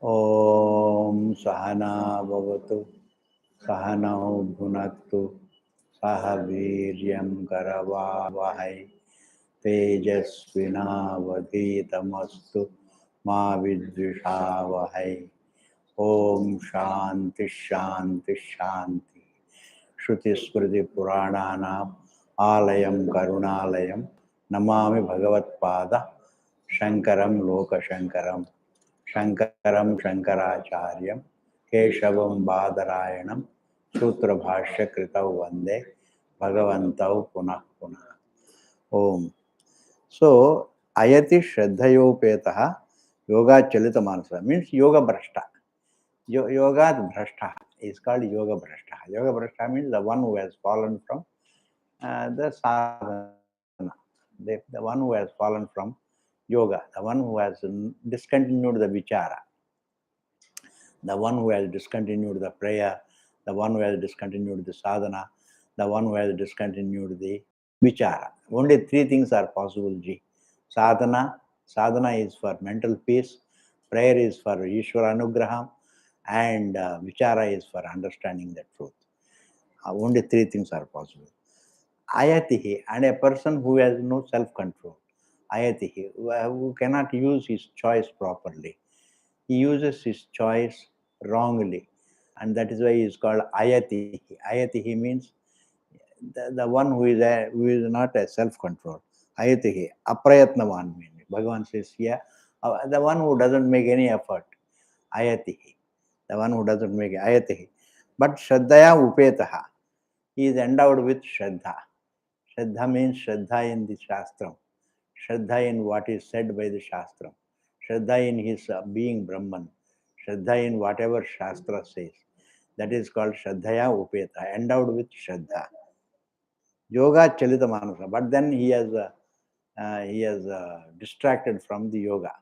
Om Sahana Bhavatu Sahanau Bhunaktu Saha Viryam Karavavahai Tejasvinavadhitamastu Ma Vidvishavahai. Om Shanti Shanti Shanti. Shruti Smriti Purananam Alayam Karunalayam Namami Bhagavat Pada Shankaram Loka Shankaram Shankaram Shankaracharya Keshavam Badarayanam Sutra Bhashya Kritau Vande Bhagavantau Punah Punah. Om. So, Ayati Shraddhayopetaha Yoga Chalita Manasa means Yoga Brashta. Yoga Brashta is called Yoga Brashta. Yoga Brashta means the one who has fallen from the sadhana, the one who has fallen from yoga, the one who has discontinued the vichara, the one who has discontinued the prayer, the one who has discontinued the sadhana, the one who has discontinued the vichara. Only three things are possible, Ji. Sadhana is for mental peace, prayer is for Ishvara Anugraham, and vichara is for understanding the truth. Only three things are possible. Ayatihi, and a person who has no self-control. Ayatihi, who cannot use his choice properly. He uses his choice wrongly, and that is why he is called Ayatihi. Ayatihi means the one who is not a self-control. Ayatihi, aprayatnavan means. Bhagavan says here, the one who doesn't make any effort. Ayatihi, the one who doesn't make ayatihi. But Shraddhaya upetaha, he is endowed with Shraddha. Shraddha means Shraddha in the Shastram, Shraddha in what is said by the Shastram, Shraddha in his being Brahman, Shraddha in whatever Shastra says. That is called Shraddhaya Upeta, endowed with Shraddha. Yoga Chalita Manasa, but then he has distracted from the yoga.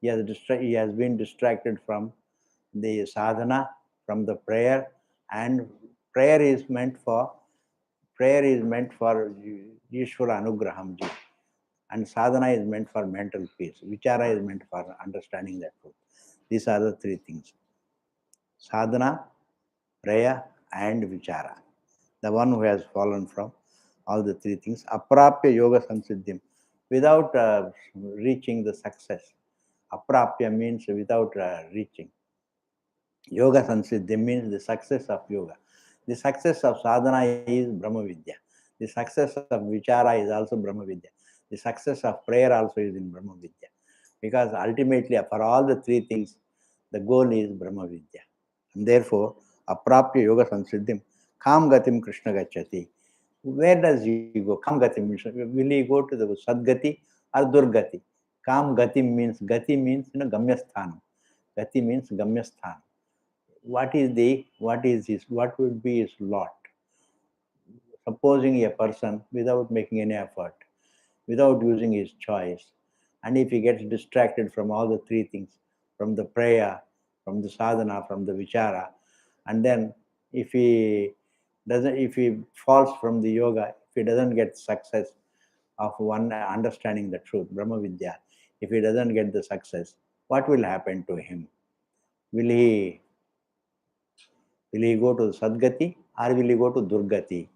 He has been distracted from the sadhana, from the prayer, and prayer is meant for Ishvara Anugraham Ji, and sadhana is meant for mental peace. Vichara is meant for understanding the truth. These are the three things: sadhana, prayer, and vichara. The one who has fallen from all the three things, aprapya yoga samsiddhim, without reaching the success. Aprapya means without reaching. Yoga samsiddhim means the success of yoga. The success of sadhana is Brahma Vidya. The success of vichara is also Brahma Vidya. The success of prayer also is in Brahma Vidya. Because ultimately, for all the three things, the goal is Brahma Vidya. And therefore, aprapya yoga samsiddhim, kam gatim Krishna gacchati. Where does he go? Kam gatim means, will he go to the Sadgati or Durgati? Kam gatim means, gati means gamyasthanam. Gati means gamyasthanam. What would be his lot? Supposing a person without making any effort, without using his choice, and if he gets distracted from all the three things, from the prayer, from the sadhana, from the vichara, and then if he falls from the yoga, if he doesn't get success of one understanding the truth, Brahma Vidya, if he doesn't get the success, what will happen to him? Will he go to Sadgati or will he go to Durgati?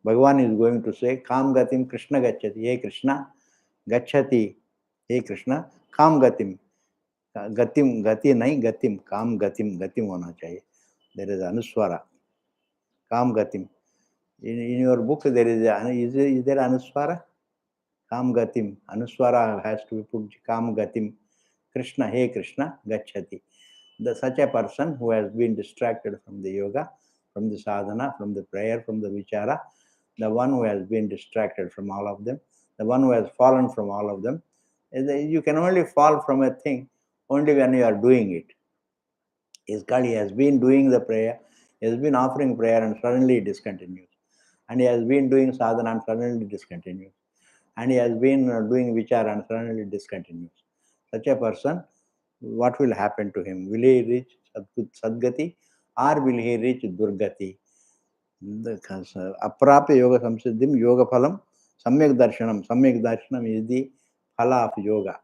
Bhagavan is going to say, Kam Gatim Krishna Gacchati. Hey Krishna, Gacchati. Hey Krishna, Kam Gatim. Gatim, Gati nahi, Gatim. Kam Gatim, Gatim hona chahiye. There is Anuswara. Kam Gatim. In your book, there is there Anuswara? Kam Gatim. Anuswara has to be put Kam Gatim. Krishna, hey Krishna, Gacchati. Such a person who has been distracted from the yoga, from the sadhana, from the prayer, from the vichara, the one who has been distracted from all of them, the one who has fallen from all of them. You can only fall from a thing only when you are doing it. He has been doing the prayer, he has been offering prayer and suddenly it discontinues. And he has been doing sadhana and suddenly discontinues. And he has been doing vichara and suddenly discontinues. Such a person, what will happen to him? Will he reach Sadgati or will he reach Durgati? Aprapya yoga samsiddhim yoga phalam samyak darshanam. Samyak darshanam is the phala of yoga.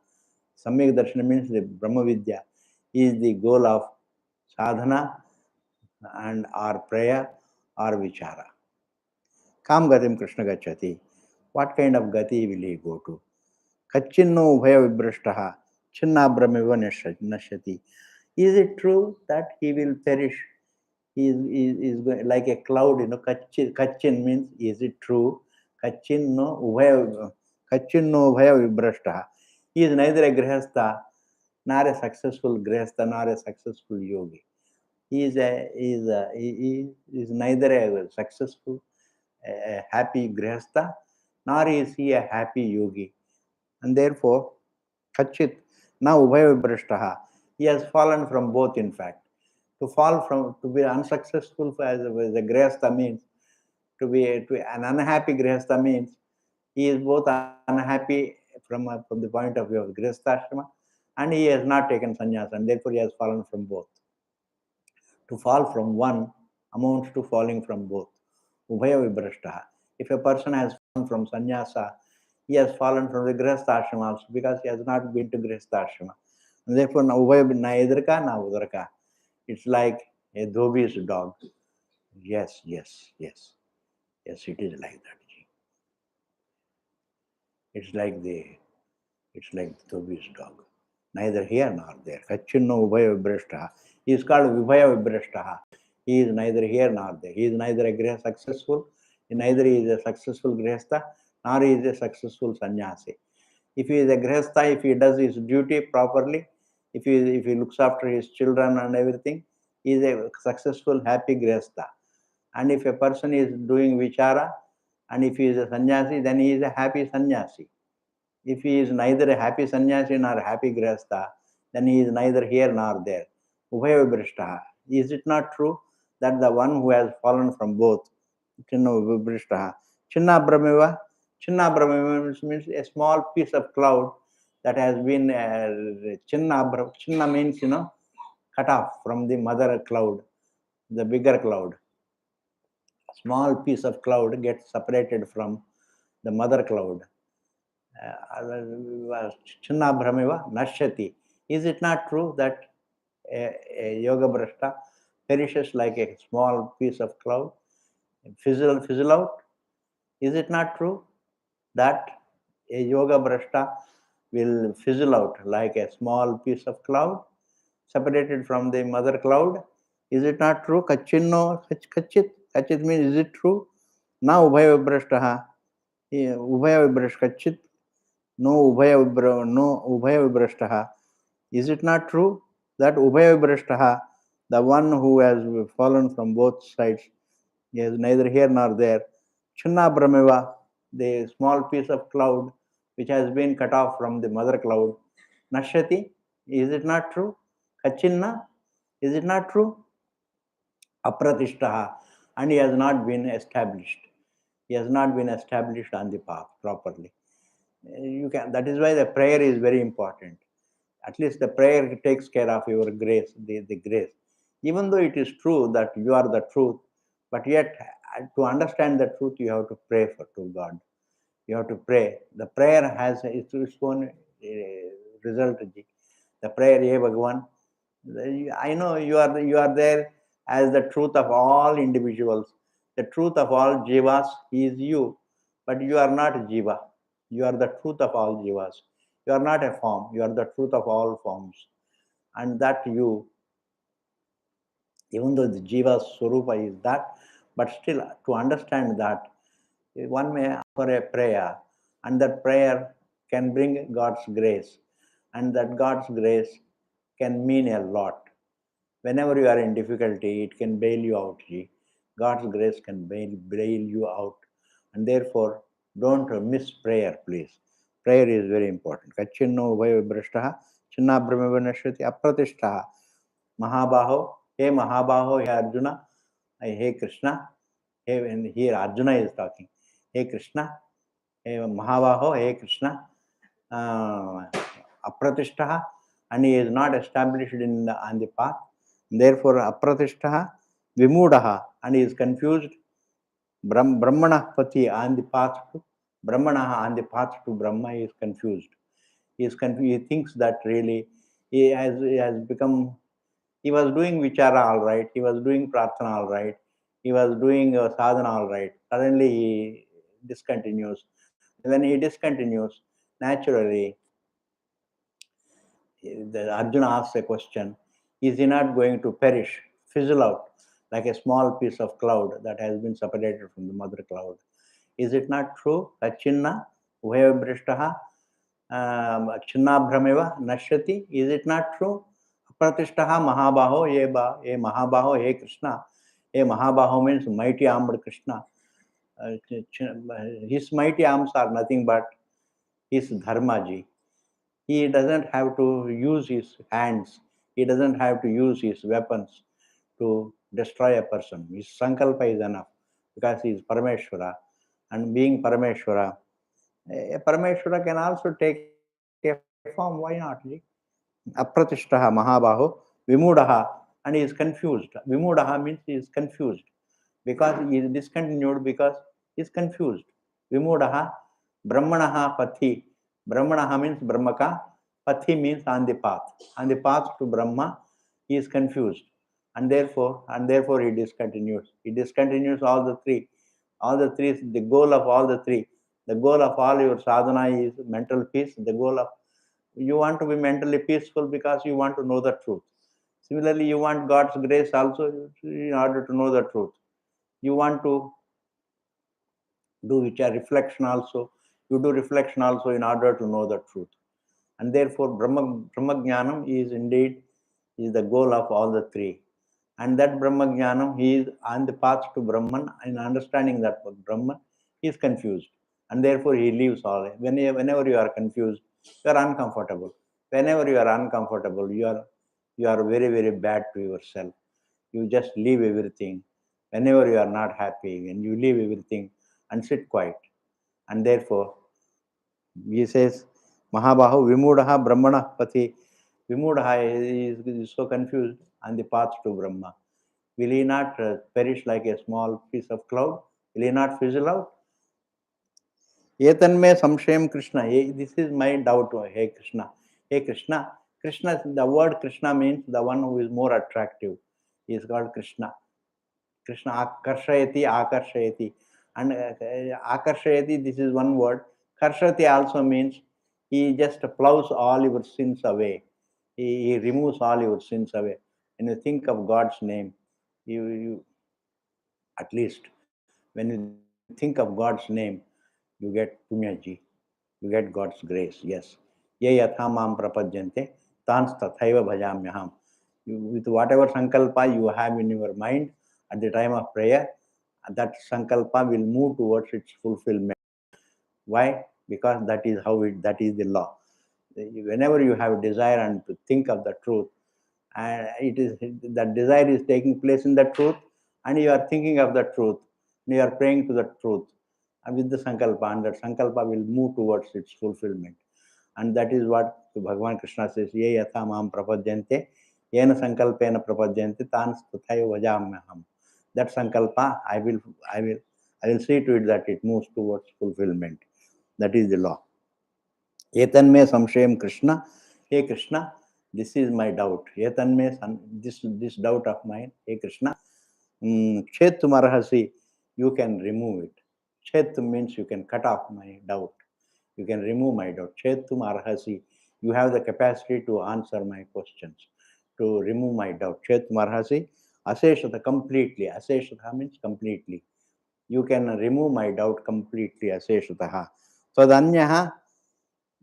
Samyak darshanam means the Brahma Vidya. is the goal of sadhana and our prayer or vichara. Kam gatim Krishna gacchati. What kind of gati will he go to? Kachinno ubhaya vibrashtaha chinnabhramiva nashyati. Is it true that he will perish? He is going, like a cloud, Kachin means, is it true? Kachinno ubhaya vibrashtaha. He is neither a grihastha nor a successful grihastha nor a successful yogi. He is neither a successful, a happy grihastha, nor is he a happy yogi. And therefore, Kachit, now Ubhaya Vibrashtaha, he has fallen from both, in fact. To be unsuccessful as a grihastha means, to be an unhappy grihastha means, he is both unhappy from the point of view of grihastha and he has not taken sannyasa, and therefore he has fallen from both. To fall from one amounts to falling from both. Ubhaya Vibrashtaha. If a person has fallen from sannyasa, he has fallen from the grihastha ashrama also, because he has not been to grihastha ashrama. And therefore, na ubhaya na idarka na udarka. It's like a dhobi's dog. Yes, yes, yes. Yes, it is like that. It's like the dhobi's dog. Neither here nor there. Kachinno ubhaya vibrashtaha. He is called vibhaya vibrashtaha. He is neither here nor there. He is neither a griha successful, neither he is a successful grihastha, nor he is a successful sannyasi. If he is a grihastha, if he does his duty properly, if he looks after his children and everything, he is a successful, happy grihastha. And if a person is doing vichara, and if he is a sannyasi, then he is a happy sannyasi. If he is neither a happy sannyasi nor a happy grihastha, then he is neither here nor there. Ubhaya vibrishtaha. Is it not true that the one who has fallen from both, chinna vibrishtaha, chinna brahmeva, means a small piece of cloud that has been chinna means cut off from the mother cloud, the bigger cloud. Small piece of cloud gets separated from the mother cloud. Chinnabhramiva nashyati. Is it not true that a yoga brashta perishes like a small piece of cloud, fizzle out? Is it not true that a yoga brashta will fizzle out like a small piece of cloud separated from the mother cloud? Is it not true? Kachinno kachit. Kachit means, is it true? Now ubhaya vibrashtaha. Ubhaya vibrash kachit. No ubhaya vibrashtaha. Is it not true that ubhaya vibrashtaha, the one who has fallen from both sides, is neither here nor there? Chinna brahmeva, the small piece of cloud which has been cut off from the mother cloud. Nashyati, is it not true? Kachinna, is it not true? Apratishtaha, and he has not been established. He has not been established on the path properly. That is why the prayer is very important. At least the prayer takes care of your grace, the grace. Even though it is true that you are the truth, but yet to understand the truth, you have to pray to God. You have to pray. The prayer has its own result. The prayer, Ye Bhagavan, I know you are there as the truth of all individuals. The truth of all jivas is you, but you are not jiva. You are the truth of all jivas. You are not a form. You are the truth of all forms. And that you, even though the jiva swarupa is that, but still to understand that, one may offer a prayer, and that prayer can bring God's grace, and that God's grace can mean a lot. Whenever you are in difficulty, it can bail you out. God's grace can bail you out. And therefore, don't miss prayer, please. Prayer is very important. Kachinno ubhaya vibrashtaha, chinna brahmeva nashyati apratishtaha. Mahabaho, hey Mahabaho, hey Arjuna, hey Krishna. Hey, here Arjuna is talking. Hey Krishna, hey Mahabaho, hey Krishna. Apratishtaha, and he is not established on the path. Therefore, apratishtaha, vimudaha, and he is confused. Brahmana pati on the path to Brahmana, on the path to Brahma, he is confused. He thinks that really He has become, he was doing vichara all right, he was doing prarthana all right, he was doing sadhana all right. Suddenly he discontinues. When he discontinues, naturally, the Arjuna asks a question: is he not going to perish, fizzle out, like a small piece of cloud that has been separated from the mother cloud? Is it not true? Achinna, Ubhayabrishtaha, Chinnabhrameva, Nashyati. Is it not true? Apratishtaha Mahabaho, ye Mahabaho, he Krishna. Ye Mahabaho means mighty armed Krishna. His mighty arms are nothing but his Dharmaji. He doesn't have to use his hands. He doesn't have to use his weapons to destroy a person. His sankalpa is enough because he is Parameshwara. And being Parameshwara, a Parameshwara can also take a form. Why not? Apratishtaha Mahabaho, Vimudaha, and he is confused. Vimudaha means he is confused because he is discontinued, because he is confused. Vimudaha, Brahmanaha Pathi. Brahmanaha means Brahmaka, Pathi means on the path. On the path to Brahma, he is confused. And therefore he discontinues. He discontinues all the three. All the three, the goal of all the three. The goal of all your sadhana is mental peace. The goal of, you want to be mentally peaceful because you want to know the truth. Similarly, you want God's grace also in order to know the truth. You want to do which are reflection also. You do reflection also in order to know the truth. And therefore, Brahma Jnanam is indeed is the goal of all the three. And that Brahma Jnanam, he is on the path to Brahman. In understanding that Brahman, he is confused. And therefore, he leaves all. Whenever you are confused, you are uncomfortable. Whenever you are uncomfortable, you are very, very bad to yourself. You just leave everything. Whenever you are not happy, and you leave everything and sit quiet. And therefore, he says, Mahabahu Vimudaha Brahmana Pati. Vimudaha is so confused on the path to Brahma. Will he not perish like a small piece of cloud? Will he not fizzle out? Etanme samshayam Krishna. This is my doubt, hey Krishna. Hey Krishna. Krishna, the word Krishna means the one who is more attractive. He is called Krishna. Krishna akarshayati, akarshayati. And akarshayati, this is one word. Karshati also means he just plows all your sins away. He removes all your sins away. When you think of God's name, you at least when you think of God's name, you get punyaji, you get God's grace. Yes. Ye yatha mam prapajyante, tans tathaiva bhajamyaham. With whatever sankalpa you have in your mind at the time of prayer, that sankalpa will move towards its fulfillment. Why? Because that is the law. Whenever you have desire and to think of the truth, and it is that desire is taking place in the truth, and you are thinking of the truth, and you are praying to the truth, and with the sankalpa, and that sankalpa will move towards its fulfillment. And that is what Bhagavan Krishna says, Ye yatha mam prapajyante, yena sankalpena prapajyante, tan tathaiva vajamyaham. That sankalpa, I will see to it that it moves towards fulfillment. That is the law. Etanme samshayam Krishna. Hey Krishna, this is my doubt. Etanme, this doubt of mine, hey Krishna, Chetum arhasi, you can remove it. Chetum means you can cut off my doubt. You can remove my doubt. Chetum arhasi, you have the capacity to answer my questions, to remove my doubt. Chetum arhasi, aseshata completely. Aseshata means completely. You can remove my doubt completely. Aseshataha. Tvadanyaha,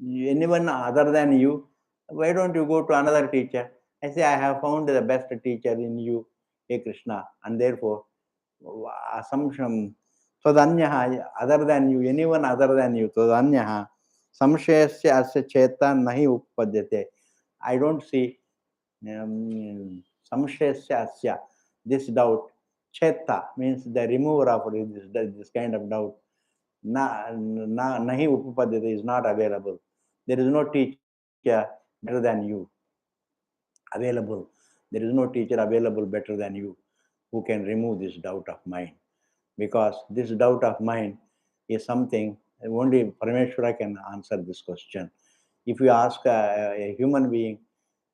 anyone other than you, why don't you go to another teacher? I say, I have found the best teacher in you, hey Krishna, and therefore, assumption, tvadanyaha, other than you, anyone other than you, tvadanyaha, samshayasya asya cheta nahi upadyate. I don't see samshayasya asya, this doubt, cheta means the remover of this kind of doubt. Nahi upapadyate is not available. There is no teacher better than you available. There is no teacher available better than you who can remove this doubt of mine. Because this doubt of mine is something only Parameshwara can answer this question. If you ask a human being,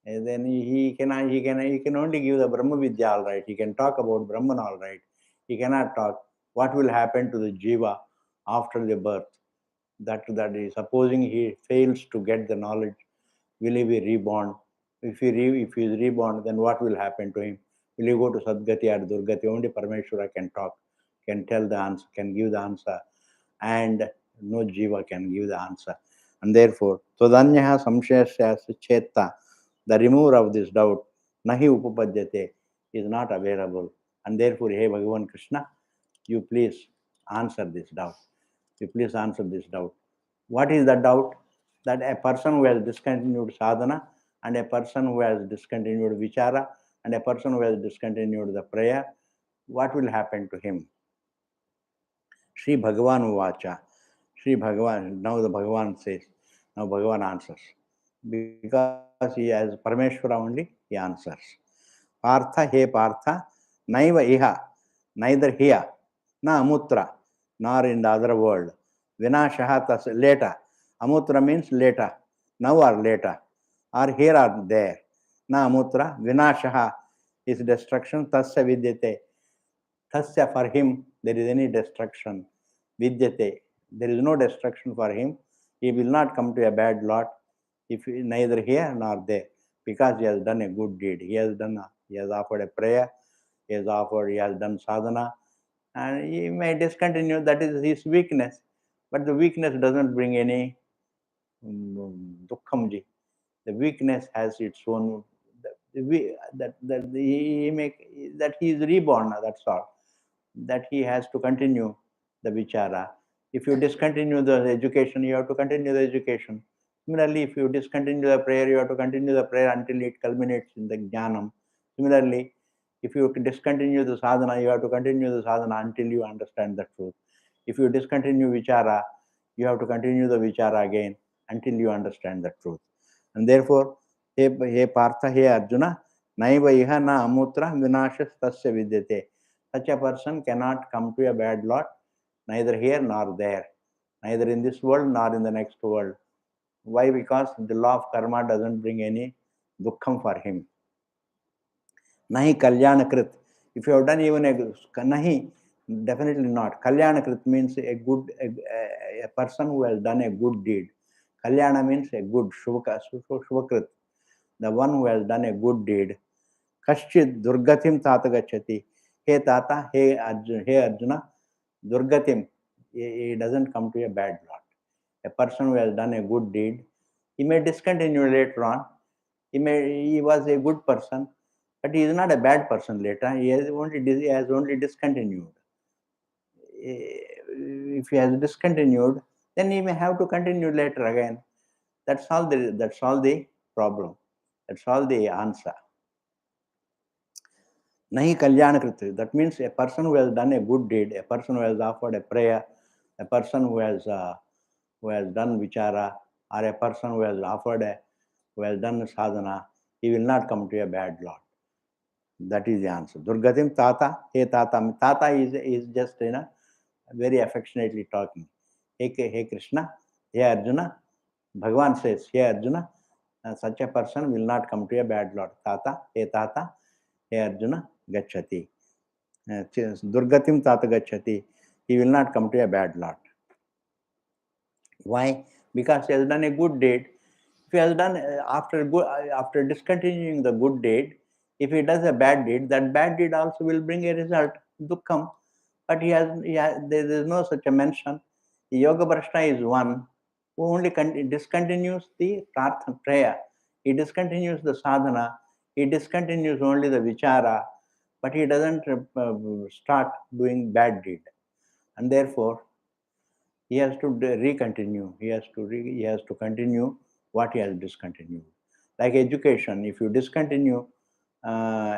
And then he can only give the Brahma Vidya, all right. He can talk about Brahman, all right. He cannot talk what will happen to the jiva after the birth. That is, supposing he fails to get the knowledge, will he be reborn? If he is reborn, then what will happen to him? Will he go to Sadgati or Durgati? Only Parameshwara can talk, can tell the answer, can give the answer, and no jiva can give the answer. And therefore, Todanya Samshayasya Cheta, the remover of this doubt, Nahi Upapadyate, is not available. And therefore, hey Bhagavan Krishna, you please answer this doubt. You please answer this doubt. What is the doubt? That a person who has discontinued sadhana, and a person who has discontinued vichara, and a person who has discontinued the prayer, what will happen to him? Sri Bhagavan Uvacha. Sri Bhagavan, now the Bhagavan says, now Bhagavan answers. Because he has Parameshwara only, he answers. Partha, he Partha, Naiva Iha, neither here, na Amutra, nor in the other world. Vinashaha later. Amutra means later, now or later, or here or there. Na Amutra, Vinashaha is destruction, tasya vidyate. Tasya, for him, there is any destruction. Vidyate, there is no destruction for him. He will not come to a bad lot, if neither here nor there, because he has done a good deed. He has offered a prayer, he has done sadhana, and he may discontinue. That is his weakness, but the weakness doesn't bring any dukkhamji. The weakness has its own. That he is reborn. That's all. That he has to continue the vichara. If you discontinue the education, you have to continue the education. Similarly, if you discontinue the prayer, you have to continue the prayer until it culminates in the jnanam. Similarly, if you discontinue the sadhana, you have to continue the sadhana until you understand the truth. If you discontinue vichara, you have to continue the vichara again until you understand the truth. And therefore, he Partha, he Arjuna, naiva iha na amutra vinashas tasya vidyate. Such a person cannot come to a bad lot, neither here nor there, neither in this world nor in the next world. Why? Because the law of karma doesn't bring any dukkham for him. Nahi kalyanakrit. If you have done even nahi, definitely not. Kalyanakrit means a person who has done a good deed. Kalyana means a good, shubhakrit. The one who has done a good deed. Kashchit durgatim tata gachati. Hey Tata, hey Arjuna, Durgatim, he doesn't come to a bad lot. A person who has done a good deed, he may discontinue later on. He was a good person, but he is not a bad person later. He has only discontinued. If he has discontinued, then he may have to continue later again. That's all the problem. That's all the answer. Nahi kalyanakrit. That means a person who has done a good deed, a person who has offered a prayer, a person who has done vichara, or a person who has done sadhana, he will not come to a bad lot. That is the answer. Durgatim Tata, hey Tata. Tata is just very affectionately talking. Hey Krishna, hey Arjuna. Bhagavan says, hey Arjuna, such a person will not come to a bad lot. Tata, hey Arjuna, gachati. Durgatim Tata gachati. He will not come to a bad lot. Why? Because he has done a good deed. If he has done after discontinuing the good deed, if he does a bad deed, that bad deed also will bring a result, dukkham. But there is no such a mention. The yoga brashta is one who only discontinues the prayer. He discontinues the sadhana. He discontinues only the vichara, but he doesn't start doing bad deed, and therefore he has to recontinue. He has to continue what he has discontinued. Like education, if you discontinue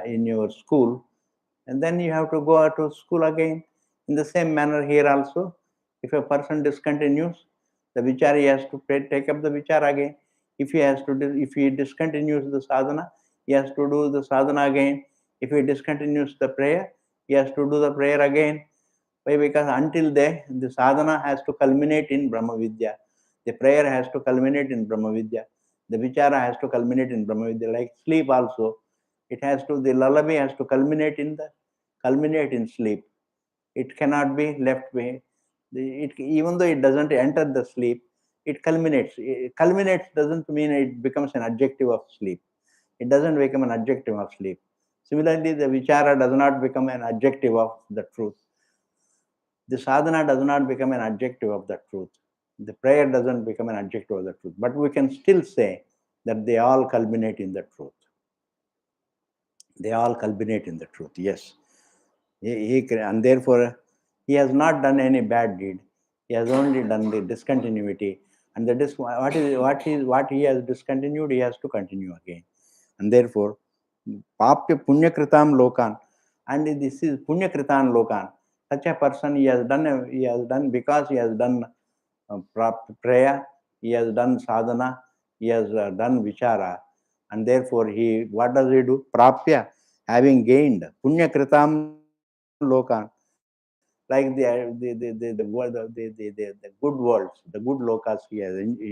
in your school, and then you have to go to school again. In the same manner here also, if a person discontinues the vichara, he has to take up the vichara again. If he discontinues the sadhana, he has to do the sadhana again. If he discontinues the prayer, he has to do the prayer again. Why? Because until the sadhana has to culminate in Brahma Vidya. The prayer has to culminate in Brahma Vidya. The vichara has to culminate in Brahma Vidya. Like sleep also, the lullaby has to culminate in sleep. It cannot be left behind. Even though it doesn't enter the sleep, it culminates. Culminates doesn't mean it becomes an adjective of sleep. It doesn't become an adjective of sleep. Similarly, the vichara does not become an adjective of the truth. The sadhana does not become an adjective of the truth. The prayer doesn't become an adjective of the truth. But we can still say that they all culminate in the truth. They all culminate in the truth, yes. And therefore, he has not done any bad deed. He has only done the discontinuity. And what he has discontinued, he has to continue again. And therefore, Papya Punyakritam Lokan, and this is Punyakritan Lokan. Such a person he has done because he has done prayer, he has done sadhana, he has done vichara, and therefore what does he do? Prapya, having gained Punyakritam Lokan, like the good worlds, the good lokas he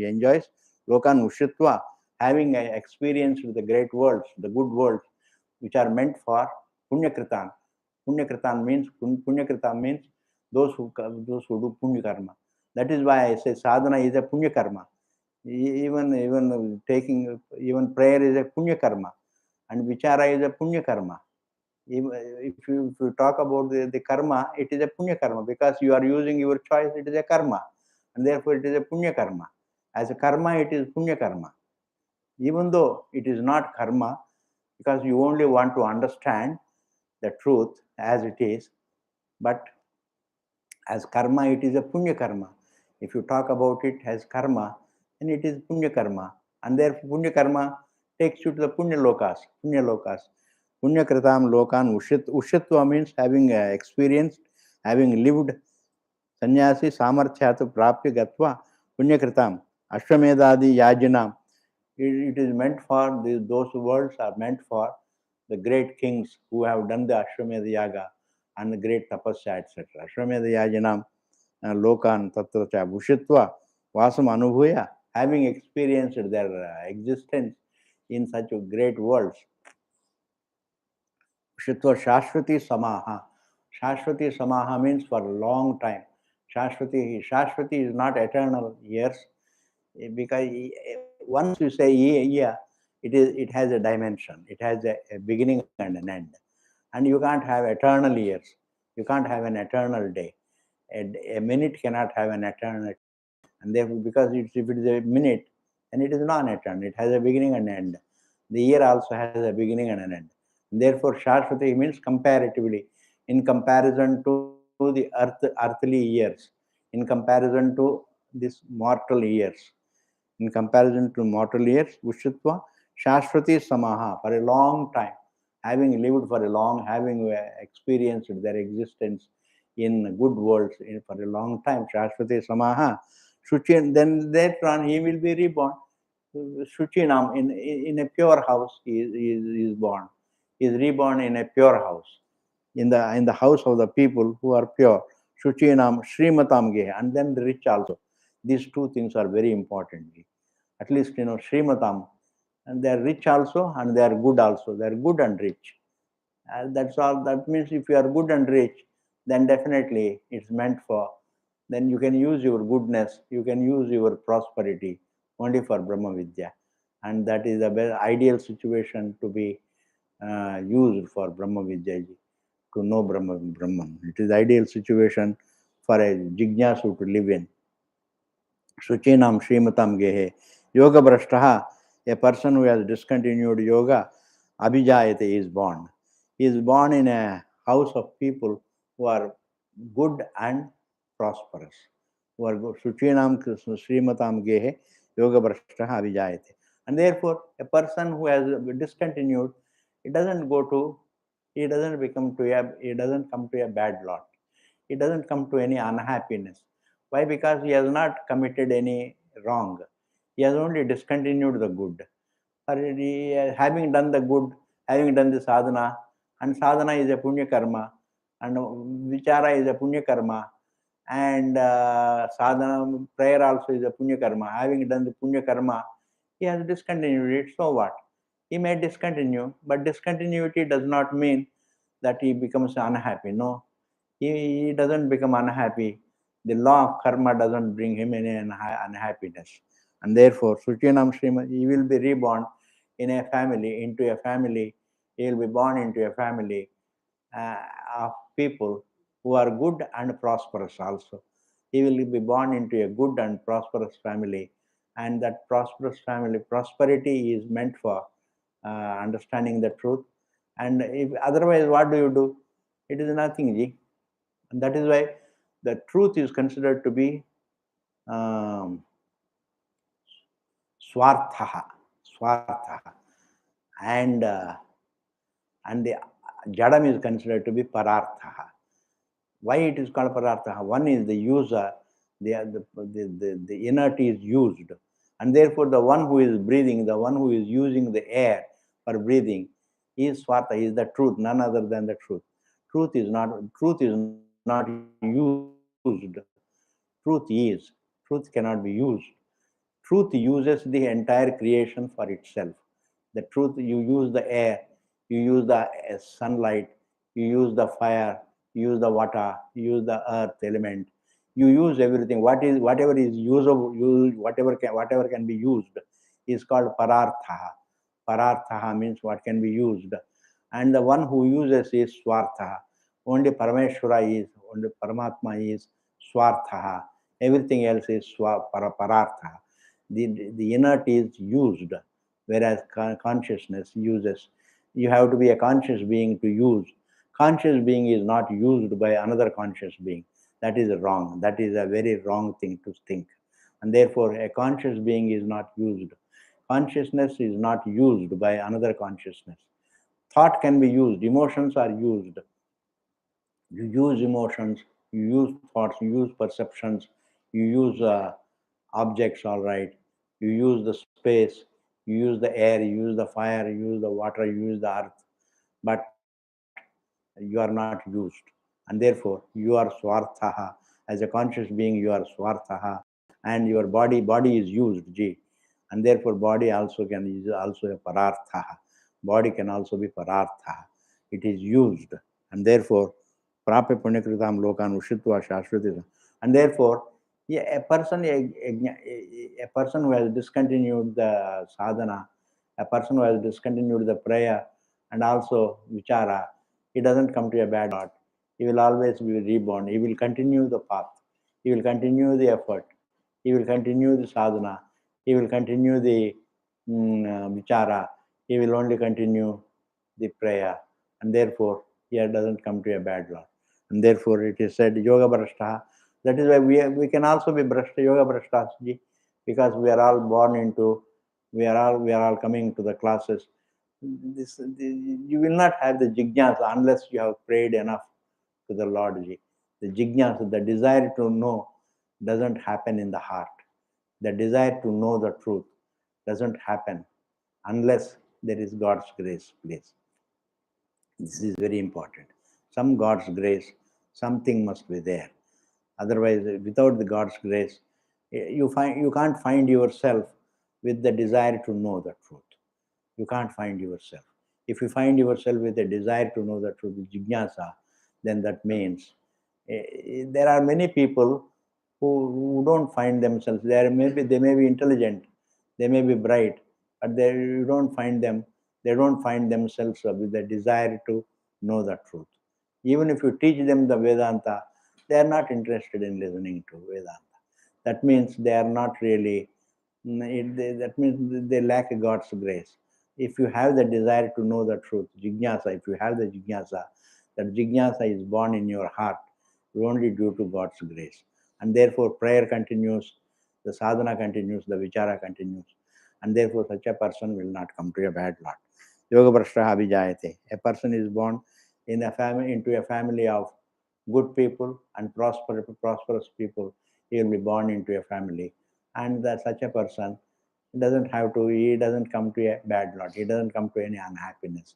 enjoys. Lokan Ushitva, having experienced the great worlds, the good worlds, which are meant for Punyakritan. Punyakritan means those who do Punya karma. That is why I say sadhana is a Punya karma. Even prayer is a Punya karma, and vichara is a Punya karma. If you talk about the karma, it is a punya karma because you are using your choice, it is a karma, and therefore it is a punya karma. As a karma, it is punya karma. Even though it is not karma, because you only want to understand the truth as it is, but as karma, it is a punya karma. If you talk about it as karma, then it is punya karma, and therefore punya karma takes you to the punya lokas. Punya kritam lokan ushitva means having experienced, having lived. Sannyasi samarthyatu prapya gatva punya kritam ashwamedadi yajinam. It is meant for those words are meant for the great kings who have done the Ashwamedha Yaga and the great tapasya, etc. Ashwamedha Yajinam lokan tatra cha bhushitva vasam anubhuya, having experienced their existence in such great worlds. Bhushitva shashvati samaha. Shashvati samaha means for a long time. Shashvati is not eternal years, because once you say year, it has a dimension. It has a beginning and an end. And you can't have eternal years. You can't have an eternal day. A minute cannot have an eternity. And therefore, because if it is a minute, then it is non-eternal. It has a beginning and an end. The year also has a beginning and an end. And therefore, Shashvati means comparatively, in comparison to the earthly years, in comparison to these mortal years. In comparison to mortal years, Ushitva, Shashvati Samaha, for a long time, having lived for a long, having experienced their existence in good worlds for a long time, Shashvati Samaha, Shuchin, then later on he will be reborn. Shuchinam, in a pure house, he is born. He is reborn in a pure house, in the house of the people who are pure. Shuchinam, Shrimatam Gehe, and then the rich also. These two things are very important. At least, Shrimatam, and they are rich also, and they are good also. They are good and rich. That's all. That means if you are good and rich, then definitely it's meant for. Then you can use your goodness, you can use your prosperity only for Brahma Vidya, and that is the best ideal situation to be used for Brahma Vidya, to know Brahman. It is the ideal situation for a jignasu to live in. Suchinam Srimatam Gehe. Yoga Brashtaha, a person who has discontinued yoga, Abhijayate is born. He is born in a house of people who are good and prosperous. Who are good. Suchinam Srimatam Gehe, Yoga Brashtaha Abhijayate. And therefore, a person who has discontinued, he doesn't come to a bad lot. He doesn't come to any unhappiness. Why? Because he has not committed any wrong. He has only discontinued the good. Having done the good, having done the sadhana, and sadhana is a punya karma, and vichara is a punya karma, and sadhana, prayer also is a punya karma. Having done the punya karma, He has discontinued it, so what? He may discontinue, but discontinuity does not mean that he becomes unhappy. No, he doesn't become unhappy. The law of karma doesn't bring him any unhappiness. And therefore, Suchinam Srimad, he will be reborn in a family, into a family. He will be born into a family uh, of people who are good and prosperous also. He will be born into a good and prosperous family, and that prosperous family, prosperity is meant for understanding the truth. And if otherwise, what do you do? It is nothing, ji. And that is why the truth is considered to be um, swarthaha, swarthaha, and and the jadam is considered to be pararthaha. Why it is called parartha? One is the user, the inert is used, and therefore the one who is breathing, the one who is using the air for breathing, is swartha, is the truth, none other than the truth. Truth is not used. Truth is. Truth cannot be used. Truth uses the entire creation for itself. The truth, you use the air, you use the sunlight, you use the fire, you use the water, you use the earth element. You use everything. Whatever is usable, whatever can be used is called parartha. Parartha means what can be used. And the one who uses is swartha. Only Parameshwara is, only Paramatma is swartha. Everything else is parartha. The inert is used, whereas consciousness uses. You have to be a conscious being to use. Conscious being is not used by another conscious being. That is wrong. That is a very wrong thing to think. And therefore, a conscious being is not used. Consciousness is not used by another consciousness. Thought can be used. Emotions are used. You use emotions, you use thoughts, you use perceptions, you use objects, all right. You use the space, you use the air, you use the fire, you use the water, you use the earth, but you are not used. And therefore, you are swarthaha. As a conscious being, you are swarthaha. And your body is used, ji. And therefore, body also can is also a pararthaha. Body can also be pararthaha. It is used. And therefore, प्राप्य पुण्यकृताम लोकान उषित्वा शाश्वती. And therefore, yeah, a person who has discontinued the sadhana, a person who has discontinued the prayer and also vichara, he doesn't come to a bad lot. He will always be reborn. He will continue the path. He will continue the effort. He will continue the sadhana. He will continue the vichara. He will only continue the prayer. And therefore, he doesn't come to a bad lot. And therefore, it is said, yoga brashta. That is why we can also be brashta, yoga brashtas, because we are all born into, we are all coming to the classes. You will not have the jignasa unless you have prayed enough to the Lord ji. The jignasa, the desire to know, doesn't happen in the heart. The desire to know the truth doesn't happen unless there is God's grace, please. This is very important. Some God's grace, something must be there. Otherwise, without the God's grace, you can't find yourself with the desire to know the truth. You can't find yourself. If you find yourself with a desire to know the truth, jignasa, then that means there are many people who don't find themselves. They may be intelligent, they may be bright, but you don't find them. They don't find themselves with the desire to know the truth. Even if you teach them the Vedanta, they are not interested in listening to Vedanta. That means they are not really. That means they lack God's grace. If you have the desire to know the truth, jignasa, if you have the jignasa, that jignasa is born in your heart only due to God's grace. And therefore, prayer continues, the sadhana continues, the vichara continues. And therefore, such a person will not come to a bad lot. Yoga Brashtaha Abhijayate. A person is born in a family, into a family of good people and prosperous people. He will be born into a family. And that such a person he doesn't come to a bad lot. He doesn't come to any unhappiness.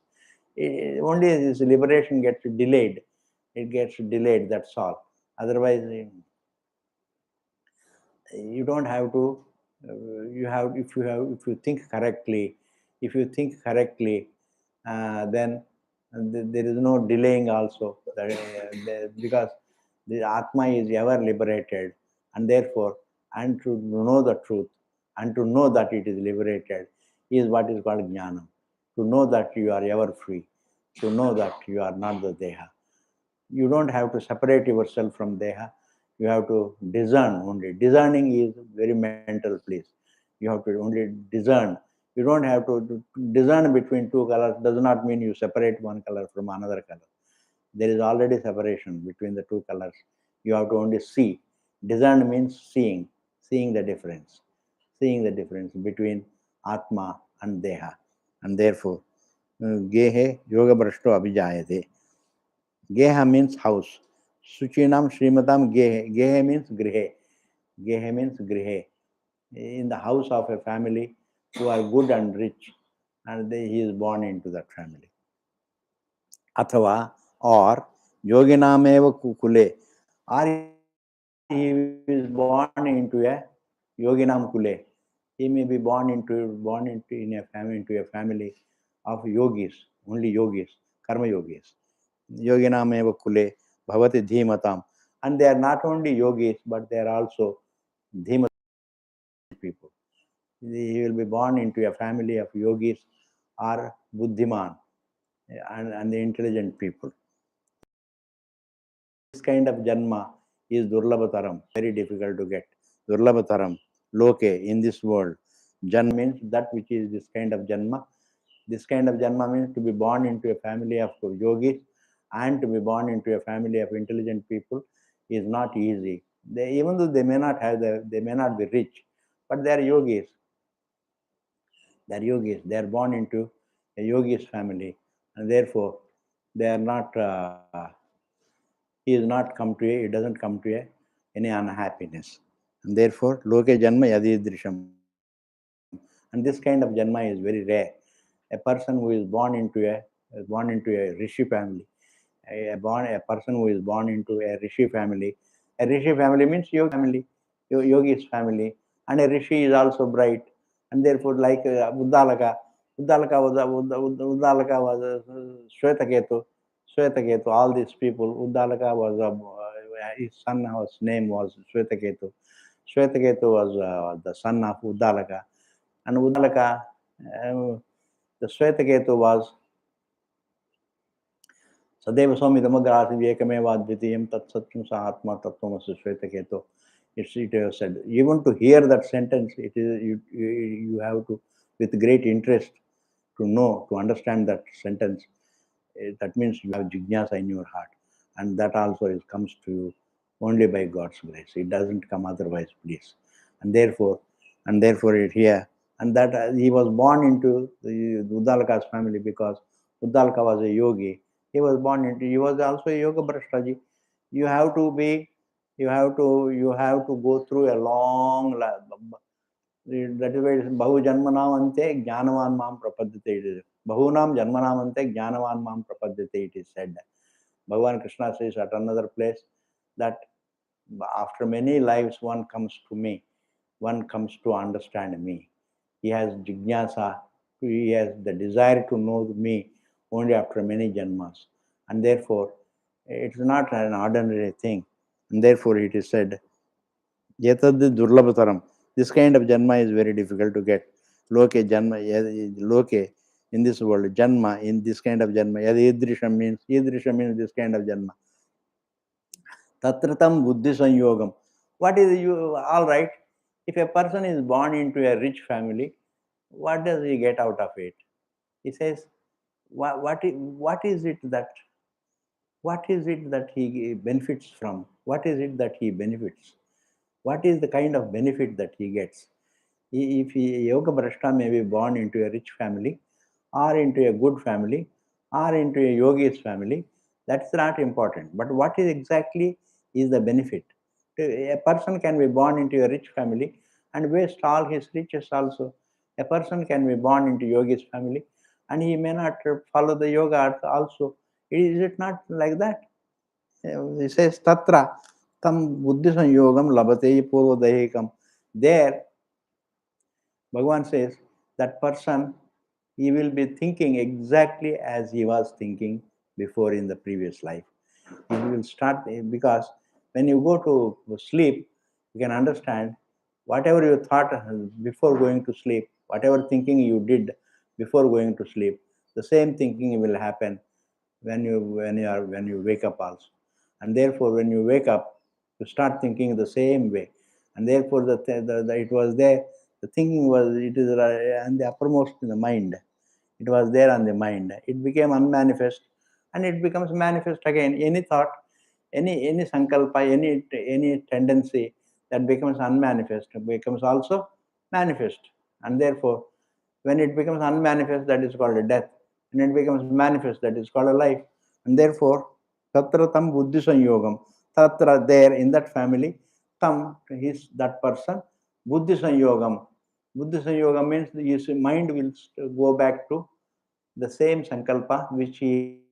Only his liberation gets delayed. It gets delayed, that's all. Otherwise, you don't have to if you think correctly, then there is no delaying also. Because the Atma is ever liberated, and therefore, and to know the truth, and to know that it is liberated, is what is called jnana. To know that you are ever free, to know that you are not the deha. You don't have to separate yourself from deha. You have to discern only. Discerning is very mental, please. You have to only discern. You don't have to discern between two colors. Does not mean you separate one color from another color. There is already separation between the two colors. You have to only see. Discern means seeing the difference, between Atma and Deha. And therefore, Gehe Yoga Brashto Abhijayate. Geha means house. Suchinam Srimatam Gehe. Gehe means Grihe. Gehe means Grihe. In the house of a family who are good and rich, and he is born into that family. Athava, or Yoginameva Kule, or he is born into a Yoginam Kule. He may be born into a family of yogis, only yogis, karma yogis. Yoginameva Kule, Bhavati Dhimatam. And they are not only yogis, but they are also Dhimat people. He will be born into a family of yogis or Buddhiman and the intelligent people. This kind of janma is durlabhataram, very difficult to get. Durlabhataram, loke, in this world. Janma means that which is this kind of janma. This kind of janma means to be born into a family of yogis and to be born into a family of intelligent people is not easy. Even though they may not be rich, but they are yogis. They are yogis. They are born into a yogis family, and therefore they are not. He doesn't come to any unhappiness, and therefore loke janma yadidrisham. And this kind of janma is very rare. A person who is born into a rishi family, a person who is born into a rishi family. A rishi family means yogi family, yogi's family, and a rishi is also bright, and therefore, like Uddalaka, Uddalaka was Shwetaketu. All these people, Uddalaka was his son's name was Shwetaketu. Shwetaketu was the son of Uddalaka, and Uddalaka, the Shwetaketu was Sadeva Swami Damagrasi Vyekameva Dvitiyam Tat Satyam Sahatma Tattvamasi Shwetaketu. It was said. Even to hear that sentence, it is you have to, with great interest, to understand that sentence. That means you have jignasa in your heart, and that also comes to you only by God's grace. It doesn't come otherwise, please. And therefore, it here, and that he was born into the Uddalaka's family because Uddalaka was a yogi. He was also a yoga brashtaji. You have to be, you have to go through a long. That is why it is Bahu Janmanamante Jnanavan Mam Prapadyate. It is Bahunam Janmanamante Jnanavan Mam Prapadyate, it is said. Bhagavan Krishna says at another place that after many lives one comes to me, one comes to understand me. He has jignasa, he has the desire to know me only after many janmas. And therefore, it is not an ordinary thing. And therefore, it is said, Yatad Durlabhataram. This kind of janma is very difficult to get. Loke janma, loke in this world, janma in this kind of janma. Idrisham means this kind of janma. Tatratam buddhi sanyogam. What is you? All right. If a person is born into a rich family, what does he get out of it? He says, what is it that he benefits from? What is it that he benefits? What is the kind of benefit that he gets? If Yoga Brashta may be born into a rich family, or into a good family, or into a yogi's family, that's not important. But what is exactly is the benefit? A person can be born into a rich family and waste all his riches also. A person can be born into yogi's family and he may not follow the yoga also. Is it not like that? He says, Tatra tam buddhi sanyogam labate purvadahikam. There, Bhagavan says that person, he will be thinking exactly as he was thinking before in the previous life. He will start, because when you go to sleep, you can understand whatever you thought before going to sleep, whatever thinking you did before going to sleep, the same thinking will happen when you wake up also. And therefore, when you wake up, you start thinking the same way. And therefore, it was there. The thinking was, it is and the uppermost in the mind. It was there on the mind. It became unmanifest, and it becomes manifest again. Any thought, any sankalpa, any tendency that becomes unmanifest becomes also manifest. And therefore, when it becomes unmanifest, that is called a death. When it becomes manifest, that is called a life. And therefore, tatra tam buddhi sanyogam. Tatra, there in that family, tam, is that person, buddhi sanyogam. Buddhi sanyogam means his mind will go back to the same sankalpa which he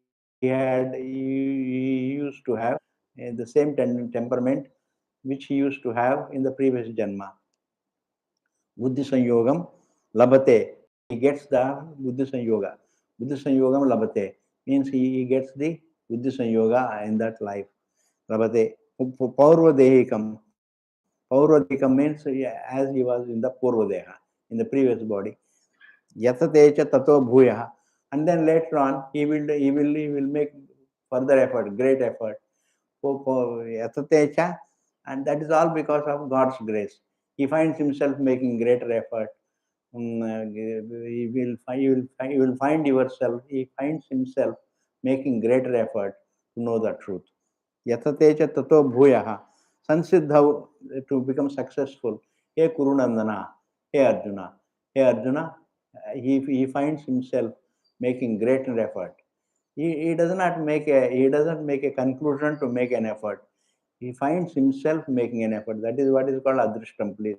used to have, the same temperament which he used to have in the previous janma. Buddhi Sanyogam Labate. He gets the Buddhi Sanyoga. Buddhi Sanyogam Labate means he gets the Buddhi Sanyoga in that life. Labate. Paurva Dehikam. Paurva Dehikam means as he was in the Purva Deha, in the previous body. Yatatecha Tato Bhuya. And then later on, he will make further effort, great effort. Yatatecha, and that is all because of God's grace. He finds himself making greater effort. You will find yourself, he finds himself making greater effort to know the truth. Yatatecha tato bhuyaha, sansiddhav, to become successful. Hey Kurunandana, hey Arjuna, he finds himself making greater effort. He doesn't make a conclusion to make an effort. He finds himself making an effort. That is what is called adrishtam, please.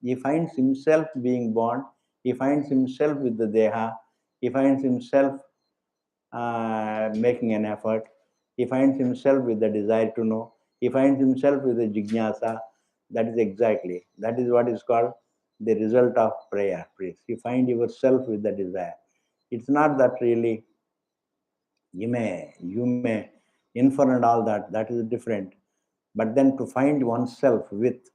He finds himself being born. He finds himself with the deha. He finds himself making an effort. He finds himself with the desire to know. He finds himself with the jignasa. That is what is called the result of prayer, please. You find yourself with the desire. It's not that really you may infer and all that is different. But then to find oneself with,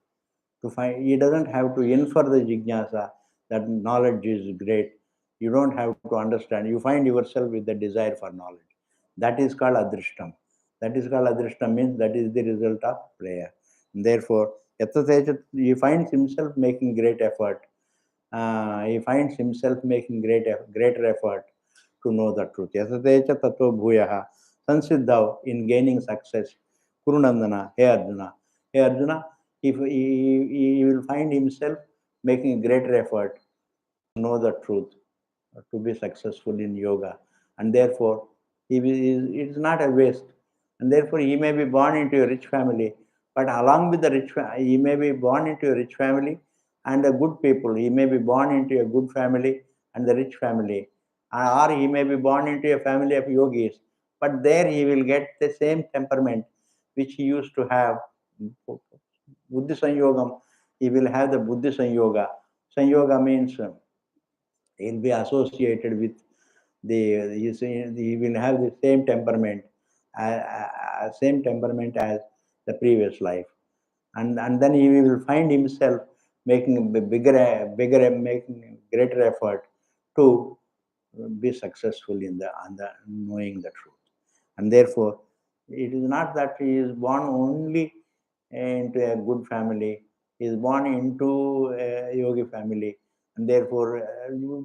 to find, he doesn't have to infer the jignasa that knowledge is great. You don't have to understand. You find yourself with the desire for knowledge. That is called adrishtam. That is called adrishtam, means that is the result of prayer. Therefore, he finds himself making great effort. He finds himself making greater effort to know the truth. Yatatecha tato bhuyaha sansiddhav, in gaining success. Kurunandana, hey Arjuna. Hey Arjuna, if he will find himself making greater effort to know the truth, to be successful in yoga. And therefore, it is not a waste. And therefore, he may be born into a rich family, but along with the he may be born into a rich family and a good people. He may be born into a good family and the rich family. Or he may be born into a family of yogis, but there he will get the same temperament which he used to have. Buddhi Sanyogam, he will have the Buddhi Sanyoga. Sanyoga means he'll be associated with he will have the same temperament as the previous life. And then he will find himself making making greater effort to be successful in the knowing the truth. And therefore, it is not that he is born only into a good family. He is born into a yogi family. And therefore,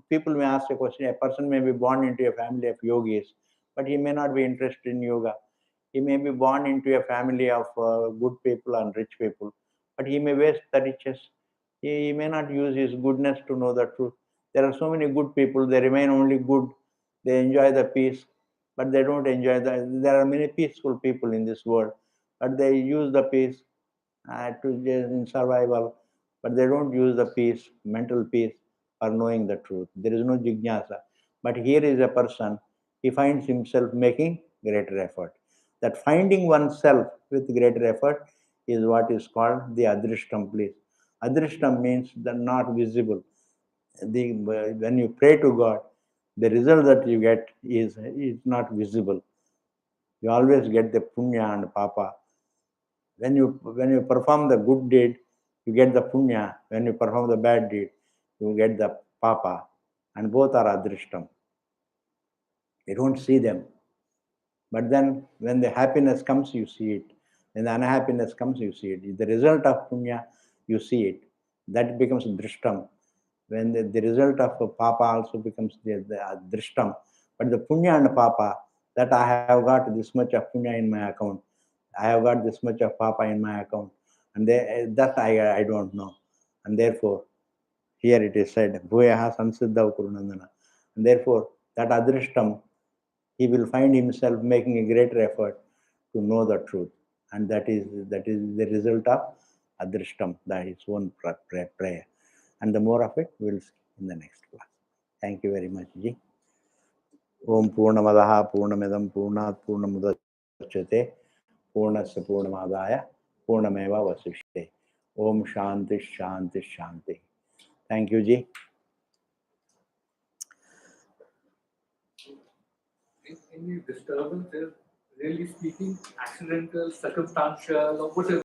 people may ask a question, a person may be born into a family of yogis, but he may not be interested in yoga. He may be born into a family of good people and rich people, but he may waste the riches. He may not use his goodness to know the truth. There are so many good people, they remain only good. They enjoy the peace, but they don't enjoy there are many peaceful people in this world, but they use the peace to just in survival, but they don't use the peace, mental peace, for knowing the truth. There is no jignasa. But here is a person, he finds himself making greater effort. That finding oneself with greater effort is what is called the adrishtam, please. Adrishtam means the not visible. when you pray to God, the result that you get is not visible. You always get the punya and papa. When you perform the good deed, you get the punya. When you perform the bad deed, you get the papa, and both are adrishtam. You don't see them. But then when the happiness comes, you see it. When the unhappiness comes, you see it. The result of punya, you see it. That becomes drishtam. When the result of papa also becomes the drishtam. But the punya and papa, that I have got this much of punya in my account, I have got this much of papa in my account, and that I don't know. And therefore, here it is said, Bhuyaha Sansiddha Kurunandana. And therefore, that adrishtam, he will find himself making a greater effort to know the truth. And that is the result of adrishtam, that is one prayer. And the more of it we'll see in the next class. Thank you very much, Ji. Om Purnamadaha Purnamidam Purnat Purnamudachyate Purnasya Purnamadaya Purnameva Vasishte. Om Shanti Shanti Shanti. Thank you, Ji. Any disturbance is really speaking accidental, circumstantial, or whatever.